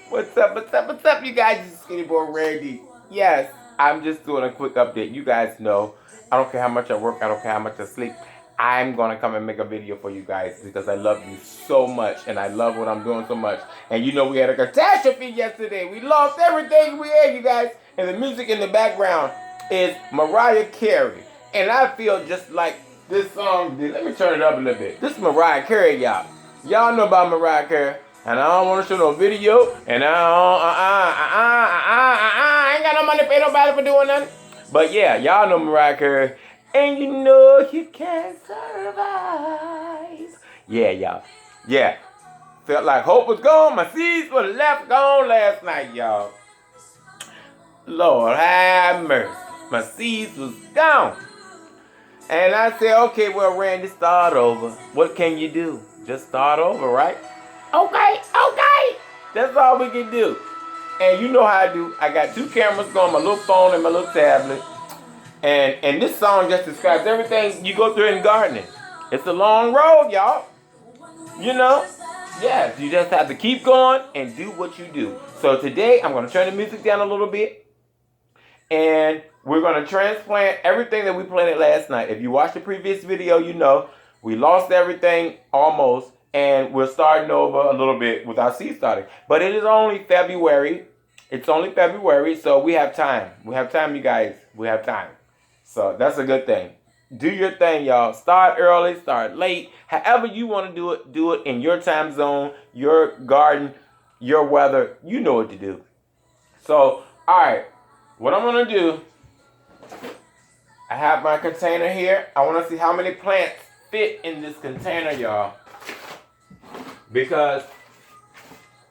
What's up? What's up? What's up, you guys? It's SkinnyBoyRandy. Yes, I'm just doing a quick update. You guys know, I don't care how much I work, I don't care how much I sleep. I'm going to come and make a video for you guys because I love you so much and I love what I'm doing so much. And you know we had a catastrophe yesterday. We lost everything we had, you guys. And the music in the background is Mariah Carey. And I feel just like this song did. Let me turn it up a little bit. This is Mariah Carey, y'all. Y'all know about Mariah Carey. And I don't want to show no video. And I ain't got no money to pay nobody for doing nothing. But yeah, y'all know Mariah Carey. And you know you can't survive. Yeah, y'all. Yeah. Felt like hope was gone. My seeds were left gone last night, y'all. Lord have mercy. My seeds was gone. And I said, okay, well, Randy, start over. What can you do? Just start over, right? Okay. That's all we can do. And you know how I do. I got two cameras going, my little phone and my little tablet. And this song just describes everything you go through in gardening. It's a long road, y'all. You know? Yes, you just have to keep going and do what you do. So today, I'm going to turn the music down a little bit. And we're going to transplant everything that we planted last night. If you watched the previous video, you know we lost everything almost. And we're starting over a little bit with our seed starting. But it is only February. It's only February, so we have time. We have time, you guys. We have time. So that's a good thing. Do your thing, y'all. Start early, start late. However you want to do it in your time zone, your garden, your weather. You know what to do. So, all right. What I'm going to do, I have my container here. I want to see how many plants fit in this container, y'all. Because,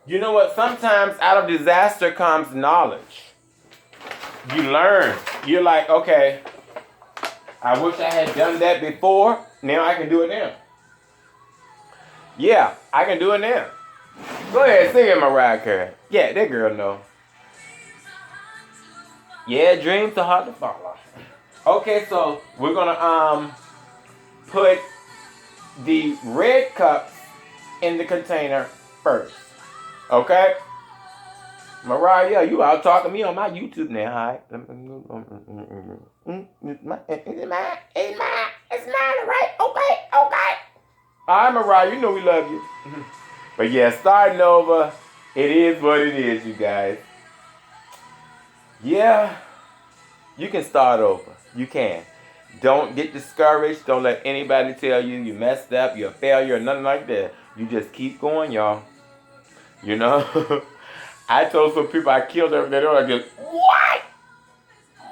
you know what? Sometimes out of disaster comes knowledge. You learn. You're like, okay, I wish I had done that before. Now I can do it now. Yeah, I can do it now. Go ahead, sing it, Mariah Carey. Yeah, that girl know. Yeah, dreams are hard to follow. Okay, so we're gonna put the red cups in the container first. Okay? Mariah, you out talking me on my YouTube now, hi. It's mine, right? Okay. Alright, Mariah, you know we love you. But yeah, starting over, it is what it is, you guys. Yeah, you can start over. You can. Don't get discouraged. Don't let anybody tell you you messed up, you're a failure, or nothing like that. You just keep going, y'all. You know? I told some people I killed them. They were like, what?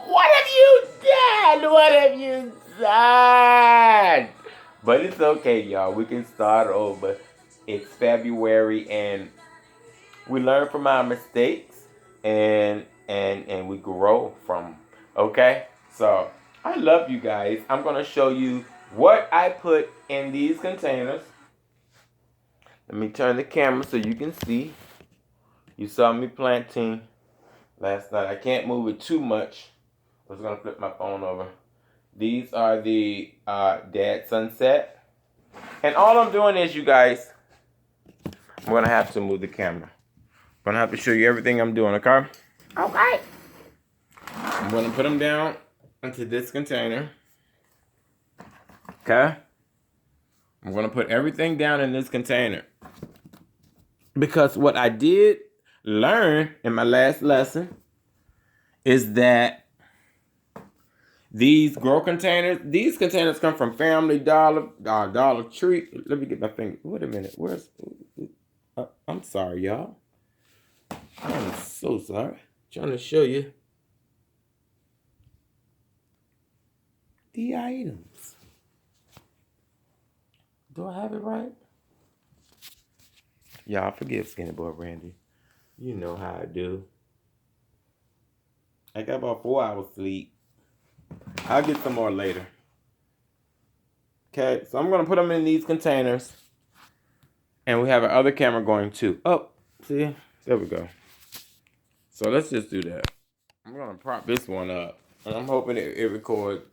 What have you done? What have you done? But it's okay, y'all. We can start over. It's February, and we learn from our mistakes, and we grow from them. Okay? So, I love you guys. I'm going to show you what I put in these containers. Let me turn the camera so you can see. You saw me planting last night. I can't move it too much. I was going to flip my phone over. These are the Dad Sunset. And all I'm doing is, you guys, I'm going to have to move the camera. I'm going to have to show you everything I'm doing, okay? Okay. I'm going to put them down into this container. Okay? I'm going to put everything down in this container. Because what I did learn in my last lesson is that these grow containers, these containers come from Family Dollar, Dollar Tree. Let me get my finger. Wait a minute. Where's... I'm sorry, y'all. I'm so sorry. Trying to show you the items. Do I have it right? Y'all forgive SkinnyBoyRandy. You know how I do. I got about 4 hours sleep. I'll get some more later. Okay, so I'm going to put them in these containers. And we have our other camera going too. Oh, see? There we go. So let's just do that. I'm going to prop this one up. And I'm hoping it records.